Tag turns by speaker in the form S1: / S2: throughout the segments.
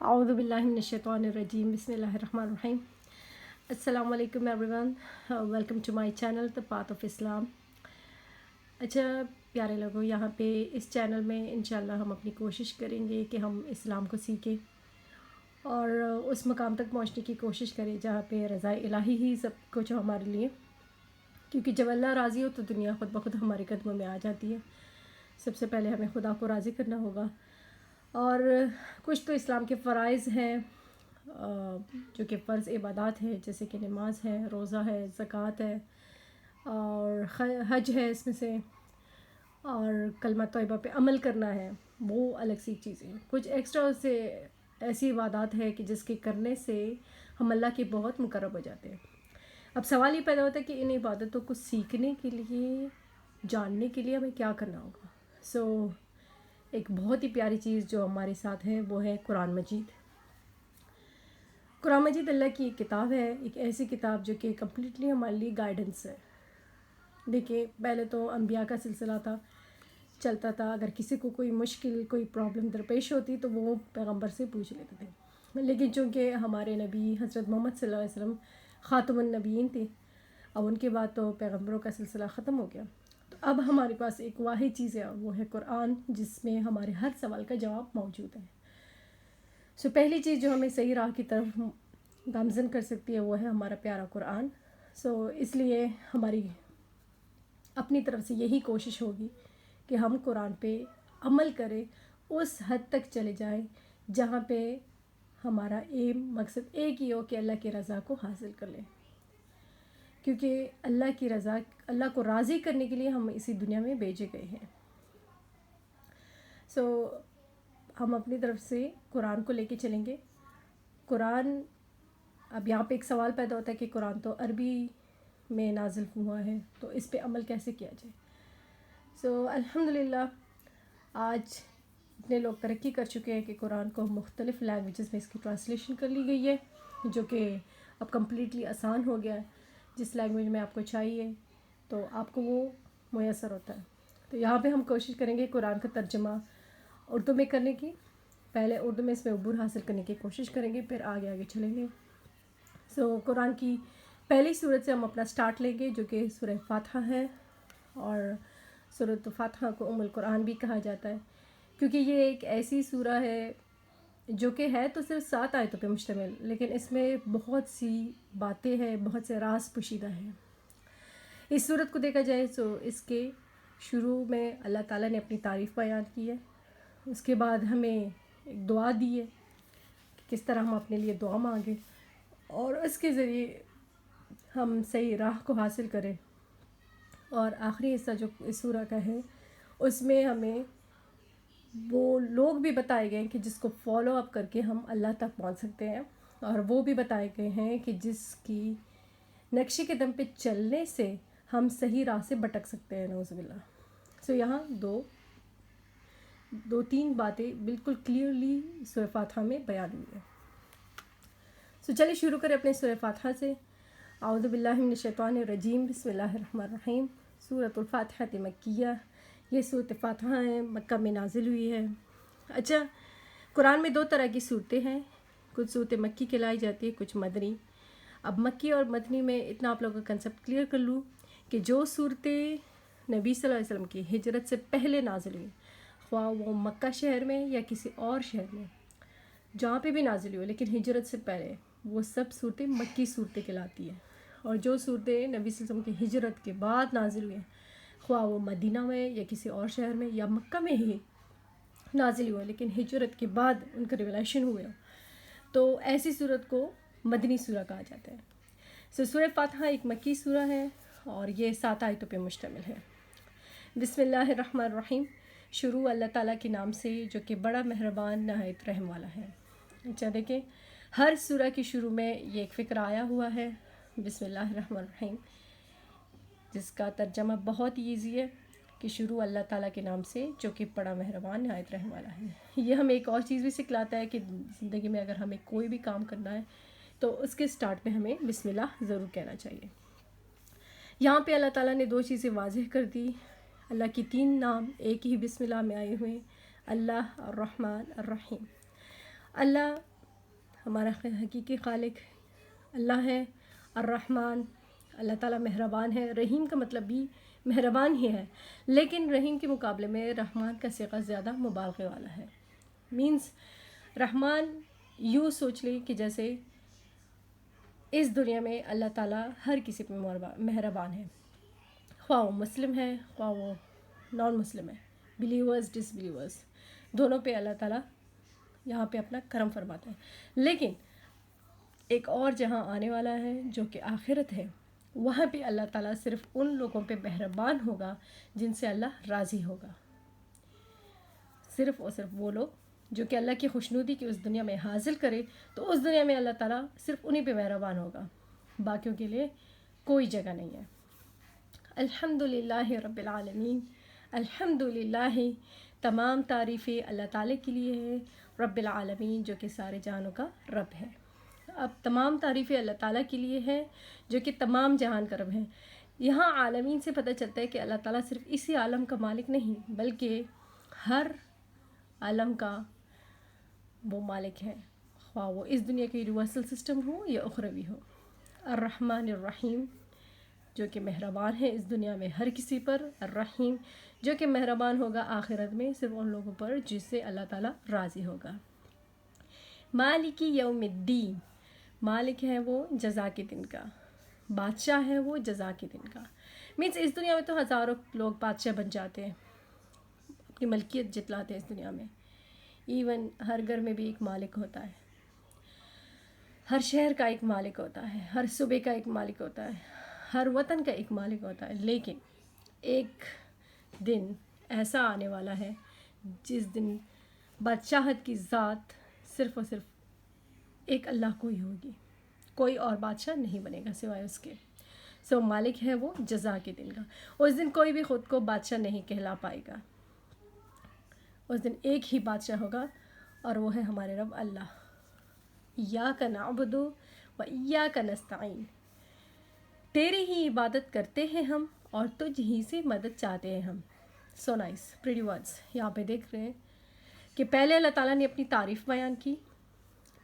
S1: اعوذ باللہ من الشیطان الرجیم بسم اللہ الرحمن الرحیم. السلام علیکم everyone, welcome to my channel the path of Islam. اچھا پیارے لوگوں, یہاں پہ اس چینل میں انشاءاللہ ہم اپنی کوشش کریں گے کہ ہم اسلام کو سیکھیں اور اس مقام تک پہنچنے کی کوشش کریں جہاں پہ رضا الہی ہی سب کچھ ہو ہمارے لیے, کیونکہ جب اللہ راضی ہو تو دنیا خود بخود ہمارے قدموں میں آ جاتی ہے. سب سے پہلے ہمیں خدا کو راضی کرنا ہوگا. اور کچھ تو اسلام کے فرائض ہیں جو کہ فرض عبادات ہیں, جیسے کہ نماز ہے, روزہ ہے, زکوٰۃ ہے اور حج ہے اس میں سے, اور کلمہ طیبہ پہ عمل کرنا ہے, وہ الگ سی چیزیں. کچھ ایکسٹرا سے ایسی عبادات ہے کہ جس کے کرنے سے ہم اللہ کے بہت مقرب ہو جاتے ہیں. اب سوال یہ پیدا ہوتا ہے کہ ان عبادتوں کو سیکھنے کے لیے, جاننے کے لیے ہمیں کیا کرنا ہوگا. ایک بہت ہی پیاری چیز جو ہمارے ساتھ ہے وہ ہے قرآن مجید. قرآن مجید اللہ کی ایک کتاب ہے, ایک ایسی کتاب جو کہ کمپلیٹلی ہمارے لیے گائیڈنس ہے. دیکھیں پہلے تو انبیاء کا سلسلہ تھا, چلتا تھا. اگر کسی کو کوئی مشکل, کوئی پرابلم درپیش ہوتی تو وہ پیغمبر سے پوچھ لیتے تھے. لیکن چونکہ ہمارے نبی حضرت محمد صلی اللہ علیہ وسلم خاتم النبیین تھے, اب ان کے بعد تو پیغمبروں کا سلسلہ ختم ہو گیا. تو اب ہمارے پاس ایک واحد چیز ہے, وہ ہے قرآن, جس میں ہمارے ہر سوال کا جواب موجود ہے. پہلی چیز جو ہمیں صحیح راہ کی طرف گامزن کر سکتی ہے وہ ہے ہمارا پیارا قرآن. اس لیے ہماری اپنی طرف سے یہی کوشش ہوگی کہ ہم قرآن پہ عمل کریں, اس حد تک چلے جائیں جہاں پہ ہمارا مقصد ایک ہی ہو کہ اللہ کی رضا کو حاصل کر لیں. کیونکہ اللہ کی رضا, اللہ کو راضی کرنے کے لیے ہم اسی دنیا میں بھیجے گئے ہیں. ہم اپنی طرف سے قرآن کو لے کے چلیں گے. قرآن, اب یہاں پہ ایک سوال پیدا ہوتا ہے کہ قرآن تو عربی میں نازل ہوا ہے, تو اس پہ عمل کیسے کیا جائے. الحمدللہ آج اتنے لوگ ترقی کر چکے ہیں کہ قرآن کو مختلف لینگویجز میں اس کی ٹرانسلیشن کر لی گئی ہے, جو کہ اب کمپلیٹلی آسان ہو گیا ہے. جس لینگویج میں آپ کو چاہیے تو آپ کو وہ میسر ہوتا ہے. تو یہاں پہ ہم کوشش کریں گے قرآن کا ترجمہ اردو میں کرنے کی. پہلے اردو میں اس میں عبور حاصل کرنے کی کوشش کریں گے, پھر آگے چلیں گے. قرآن کی پہلی سورت سے ہم اپنا سٹارٹ لیں گے, جو کہ سورہ فاتحہ ہے. اور سورۃ فاتحہ کو القرآن بھی کہا جاتا ہے, کیونکہ یہ ایک ایسی سورہ ہے جو کہ ہے تو صرف 7 آیتوں پہ مشتمل, لیکن اس میں بہت سی باتیں ہیں, بہت سے راز پوشیدہ ہیں. اس سورت کو دیکھا جائے تو اس کے شروع میں اللہ تعالیٰ نے اپنی تعریف بیان کی ہے. اس کے بعد ہمیں ایک دعا دی ہے کہ کس طرح ہم اپنے لیے دعا مانگیں اور اس کے ذریعے ہم صحیح راہ کو حاصل کریں. اور آخری حصہ جو اس سورہ کا ہے, اس میں ہمیں وہ لوگ بھی بتائے گئے ہیں کہ جس کو فالو اپ کر کے ہم اللہ تک پہنچ سکتے ہیں, اور وہ بھی بتائے گئے ہیں کہ جس کی نقش قدم پہ چلنے سے ہم صحیح راہ سے بھٹک سکتے ہیں, نعوذ باللہ. یہاں دو تین باتیں بالکل کلیئرلی سورہ فاتحہ میں بیان ہوئی ہیں. چلیے شروع کریں اپنے سورہ فاتحہ سے. اعوذ باللہ من الشیطان الرجیم, بسم اللہ الرحمن الرحیم. سورۃ الفاتحہ مکیہ, یہ سورۃ فاتحہ ہے, مکہ میں نازل ہوئی ہے. اچھا, قرآن میں 2 طرح کی صورتیں ہیں, کچھ صورتیں مکی کہلائی جاتی ہے, کچھ مدنی. اب مکی اور مدنی میں اتنا آپ لوگوں کا کنسیپٹ کلیئر کر لوں کہ جو صورتیں نبی صلی اللہ علیہ وسلم کی ہجرت سے پہلے نازل ہوئی, خواہ وہ مکہ شہر میں یا کسی اور شہر میں, جہاں پہ بھی نازل ہوئی لیکن ہجرت سے پہلے, وہ سب صورتیں مکی صورتیں کہلاتی ہیں. اور جو صورتیں نبی صلی اللہ علیہ وسلم کی ہجرت کے بعد نازل ہوئی ہیں, خواہ وہ مدینہ میں یا کسی اور شہر میں یا مکہ میں ہی نازل ہوئے لیکن ہجرت کے بعد ان کا ریولیشن ہوئے, تو ایسی صورت کو مدنی سورہ کہا جاتا ہے. سورہ فاتحہ ایک مکی سورہ ہے اور یہ 7 آیتوں پہ مشتمل ہے. بسم اللہ الرحمن الرحیم. شروع اللہ تعالیٰ کے نام سے جو کہ بڑا مہربان نہایت رحم والا ہے. اچھا دیکھیں, ہر سورہ کی شروع میں یہ ایک فکر آیا ہوا ہے, بسم اللہ الرحمن الرحیم, جس کا ترجمہ بہت ایزی ہے کہ شروع اللہ تعالیٰ کے نام سے جو کہ بڑا مہربان نہایت رحم والا ہے. یہ ہمیں ایک اور چیز بھی سکھلاتا ہے کہ زندگی میں اگر ہمیں کوئی بھی کام کرنا ہے تو اس کے سٹارٹ میں ہمیں بسم اللہ ضرور کہنا چاہیے. یہاں پہ اللہ تعالیٰ نے 2 چیزیں واضح کر دی. اللہ کی 3 نام ایک ہی بسم اللہ میں آئے ہوئے, اللہ الرحمن الرحیم. اللہ ہمارا حقیقی خالق اللہ ہے الرحمن، اللہ تعالیٰ مہربان ہے. رحیم کا مطلب بھی مہربان ہی ہے، لیکن رحیم کے مقابلے میں رحمان کا صیغہ زیادہ مبالغے والا ہے. مینس رحمان یوں سوچ لیں کہ جیسے اس دنیا میں اللہ تعالیٰ ہر کسی پہ مہربان ہے، خواہ وہ مسلم ہے خواہ وہ نان مسلم ہے، بلیورز ڈس بلیورز، دونوں پہ اللہ تعالیٰ یہاں پہ اپنا کرم فرماتے ہیں. لیکن ایک اور جہاں آنے والا ہے جو کہ آخرت ہے، وہاں پہ اللہ تعالیٰ صرف ان لوگوں پہ مہربان ہوگا جن سے اللہ راضی ہوگا. صرف اور صرف وہ لوگ جو کہ اللہ کی خوشنودی کی اس دنیا میں حاصل کرے، تو اس دنیا میں اللہ تعالیٰ صرف انہی پہ مہربان ہوگا، باقیوں کے لیے کوئی جگہ نہیں ہے. الحمدللہ رب العالمین، الحمدللہ تمام تعریفیں اللہ تعالیٰ کے لیے ہے، رب العالمین جو کہ سارے جہانوں کا رب ہے. اب تمام تعریفیں اللہ تعالیٰ کے لیے ہے جو کہ تمام جہان کا رب ہے. یہاں عالمین سے پتہ چلتا ہے کہ اللہ تعالیٰ صرف اسی عالم کا مالک نہیں بلکہ ہر عالم کا وہ مالک ہے، خواہ وہ اس دنیا کے یونیورسل سسٹم ہو یا اخروی ہو. الرحمن الرحیم جو کہ مہربان ہے اس دنیا میں ہر کسی پر، الرحیم جو کہ مہربان ہوگا آخرت میں صرف ان لوگوں پر جس سے اللہ تعالیٰ راضی ہوگا. مالکی یوم الدین، مالک ہے وہ جزا کے دن کا، بادشاہ ہے وہ جزا کے دن کا. مینس اس دنیا میں تو ہزاروں لوگ بادشاہ بن جاتے ہیں، اپنی ملکیت جتلاتے ہیں اس دنیا میں. ایون ہر گھر میں بھی ایک مالک ہوتا ہے، ہر شہر کا ایک مالک ہوتا ہے، ہر صوبے کا ایک مالک ہوتا ہے، ہر وطن کا ایک مالک ہوتا ہے. لیکن ایک دن ایسا آنے والا ہے جس دن بادشاہت کی ذات صرف اور صرف ایک اللہ کو ہی ہوگی، کوئی اور بادشاہ نہیں بنے گا سوائے اس کے. سو مالک ہے وہ جزا کے دن کا. اس دن کوئی بھی خود کو بادشاہ نہیں کہلا پائے گا. اس دن ایک ہی بادشاہ ہوگا اور وہ ہے ہمارے رب اللہ. ایاک نعبد و ایاک نستعین، تیری ہی عبادت کرتے ہیں ہم اور تجھ ہی سے مدد چاہتے ہیں ہم. So nice pretty words. یہاں پہ دیکھ رہے ہیں کہ پہلے اللہ تعالیٰ نے اپنی تعریف بیان کی،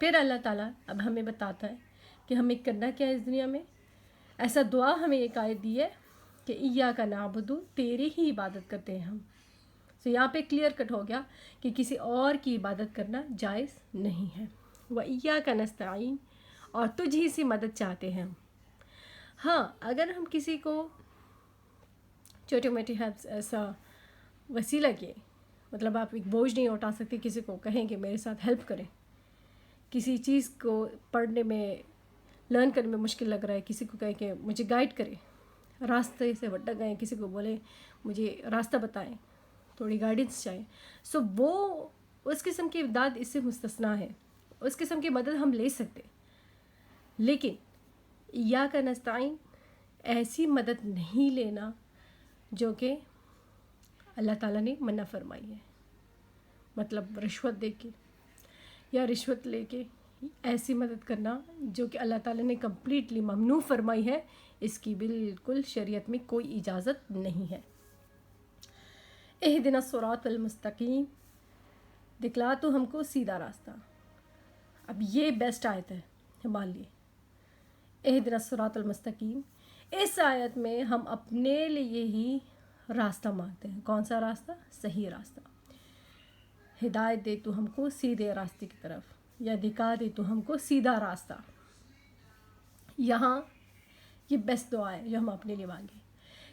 S1: پھر اللہ تعالیٰ اب ہمیں بتاتا ہے کہ ہمیں کرنا کیا ہے اس دنیا میں. ایسا دعا ہمیں ایک آیت دی ہے کہ ایاک نعبد، تیری ہی عبادت کرتے ہیں ہم. سو یہاں پہ کلیئر کٹ ہو گیا کہ کسی اور کی عبادت کرنا جائز نہیں ہے. وَإِيَّاكَ نَسْتَعِينُ، اور تجھ ہی سے مدد چاہتے ہیں ہم. ہاں اگر ہم کسی کو چھوٹے موٹے ایسا وسیلہ کے، مطلب آپ ایک بوجھ نہیں اٹھا سکتے، کسی کو کہیں کہ میرے ساتھ ہیلپ کریں، کسی چیز کو پڑھنے میں لرن کرنے میں مشکل لگ رہا ہے، کسی کو کہیں کہ مجھے گائیڈ کرے، راستے سے بھٹک گئے، کسی کو بولے مجھے راستہ بتائیں، تھوڑی گائیڈنس چاہیے. سو وہ اس قسم کی امداد اس سے مستثنا ہے، اس قسم کی مدد ہم لے سکتے. لیکن ایاک نستعین ایسی مدد نہیں لینا جو کہ اللہ تعالیٰ نے منع فرمائی ہے. مطلب رشوت دے کے یا رشوت لے کے ایسی مدد کرنا جو کہ اللہ تعالیٰ نے کمپلیٹلی ممنوع فرمائی ہے، اس کی بالکل شریعت میں کوئی اجازت نہیں ہے. اہدنا الصراط المستقیم، دکھلا تو ہم کو سیدھا راستہ. اب یہ بیسٹ آیت ہے مان لیے، اہدنا الصراط المستقیم. اس آیت میں ہم اپنے لیے ہی راستہ مانگتے ہیں. کون سا راستہ؟ صحیح راستہ. ہدایت دے تو ہم کو سیدھے راستے کی طرف، یا دکھا دے تو ہم کو سیدھا راستہ. یہاں یہ بیسٹ دعا ہے جو ہم اپنے لیے مانگیں،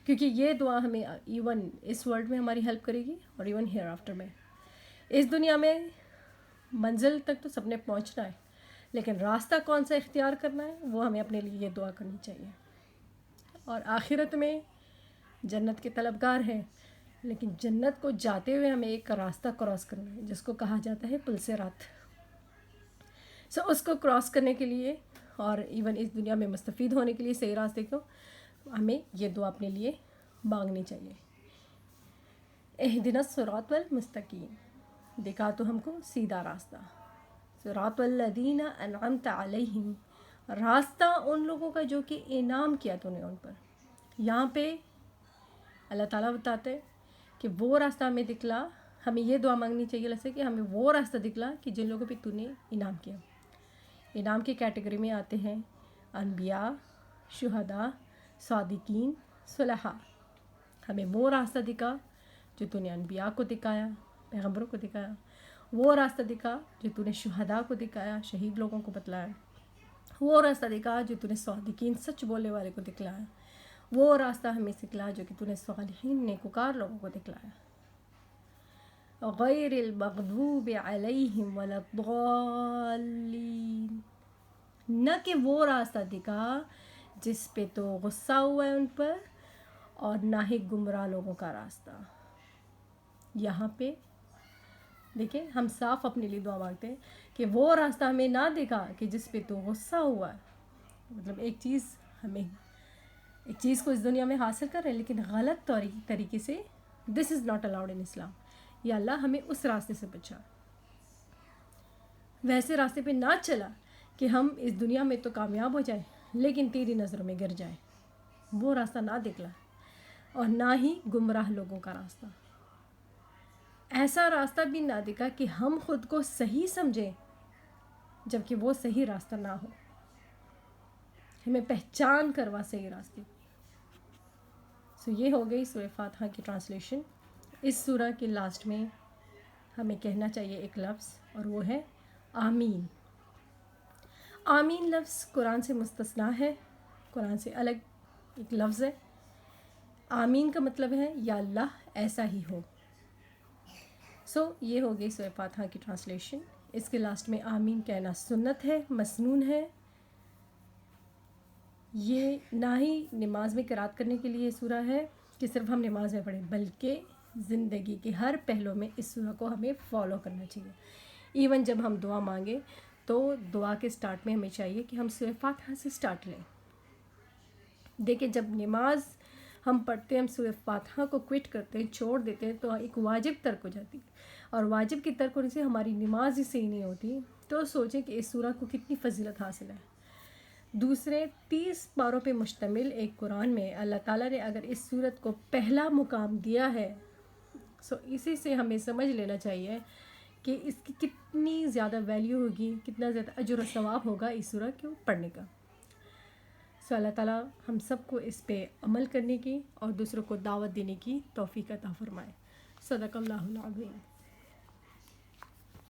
S1: کیونکہ یہ دعا ہمیں ایون اس ورلڈ میں ہماری ہیلپ کرے گی اور ایون ہیئر آفٹر میں. اس دنیا میں منزل تک تو سب نے پہنچنا ہے، لیکن راستہ کون سا اختیار کرنا ہے وہ ہمیں اپنے لیے یہ دعا کرنی چاہیے. اور آخرت میں جنت کے طلبگار ہیں، لیکن جنت کو جاتے ہوئے ہمیں ایک راستہ کراس کرنا ہے جس کو کہا جاتا ہے پل صراط. سو اس کو کراس کرنے کے لیے اور ایون اس دنیا میں مستفید ہونے کے لیے صحیح راستے کو ہمیں یہ دعا اپنے لیے مانگنی چاہیے. اہدنا الصراط المستقیم، دکھا تو ہم کو سیدھا راستہ. صراط الذین انعمت علیہم، راستہ ان لوگوں کا جو کہ انعام کیا تو نے ان پر. یہاں پہ اللہ تعالیٰ بتاتے ہیں کہ وہ راستہ ہمیں دکھلا. ہمیں یہ دعا مانگنی چاہیے اللہ سے کہ ہمیں وہ راستہ دکھلا کہ جن لوگوں پہ تو نے انعام کیا. انعام کی کیٹیگری میں آتے ہیں انبیاء، شہداء، صادقین، صلحاء۔ ہمیں وہ راستہ دکھا جو تو نے انبیاء کو دکھایا، پیغمبروں کو دکھایا، وہ راستہ دکھا جو تو نے شہداء کو دکھایا، شہید لوگوں کو بتلایا، وہ راستہ دکھا جو تو نے صادقین، سچ بولنے والے کو دکھلایا، وہ راستہ ہمیں سکھلا جو کہ تو نے صالحین، نیکوکار لوگوں کو دکھلایا۔ غیر المغضوب علیہم ولا الضالین، نہ کہ وہ راستہ دکھا جس پہ تو غصہ ہوا ہے ان پر، اور نہ ہی گمراہ لوگوں کا راستہ۔ یہاں پہ دیکھیں ہم صاف اپنے لیے دعا مانگتے ہیں کہ وہ راستہ ہمیں نہ دکھا کہ جس پہ تو غصہ ہوا ہے، مطلب ایک چیز کو اس دنیا میں حاصل کر رہے ہیں لیکن غلط طریقے سے، دس از ناٹ الاؤڈ ان اسلام۔ یا اللہ ہمیں اس راستے سے بچا، ویسے راستے پہ نہ چلا کہ ہم اس دنیا میں تو کامیاب ہو جائیں لیکن تیری نظروں میں گر جائیں، وہ راستہ نہ دکھلا، اور نہ ہی گمراہ لوگوں کا راستہ۔ ایسا راستہ بھی نہ دکھا کہ ہم خود کو صحیح سمجھیں جبکہ وہ صحیح راستہ نہ ہو، ہمیں پہچان کروا صحیح راستے۔ یہ ہو گئی سورہ فاتحہ کی ٹرانسلیشن۔ اس سورہ کے لاسٹ میں ہمیں کہنا چاہیے ایک لفظ، اور وہ ہے آمین۔ آمین لفظ قرآن سے مستثنا ہے، قرآن سے الگ ایک لفظ ہے۔ آمین کا مطلب ہے یا اللہ ایسا ہی ہو۔ یہ ہو گئی سورہ فاتحہ کی ٹرانسلیشن۔ اس کے لاسٹ میں آمین کہنا سنت ہے، مسنون ہے۔ یہ نہ ہی نماز میں قرات کرنے کے لیے سورہ ہے کہ صرف ہم نماز میں پڑھیں، بلکہ زندگی کے ہر پہلو میں اس سورہ کو ہمیں فالو کرنا چاہیے۔ ایون جب ہم دعا مانگیں تو دعا کے سٹارٹ میں ہمیں چاہیے کہ ہم سورہ فاتحہ سے سٹارٹ لیں۔ دیکھیں جب نماز ہم پڑھتے ہیں، ہم سورہ فاتحہ کو کوئٹ کرتے ہیں، چھوڑ دیتے ہیں، تو ایک واجب ترک ہو جاتی ہے، اور واجب کی ترک ہونے سے ہماری نماز ہی صحیح نہیں ہوتی۔ تو سوچیں کہ اس سورہ کو کتنی فضیلت حاصل ہے۔ دوسرے 30 پاروں پہ مشتمل ایک قرآن میں اللہ تعالیٰ نے اگر اس سورت کو پہلا مقام دیا ہے، اسی سے ہمیں سمجھ لینا چاہیے کہ اس کی کتنی زیادہ ویلیو ہوگی، کتنا زیادہ اجر و ثواب ہوگا اس سورہ کو پڑھنے کا۔ اللہ تعالیٰ ہم سب کو اس پہ عمل کرنے کی اور دوسروں کو دعوت دینے کی توفیق عطا فرمائے۔ صدق اللہ العظیم۔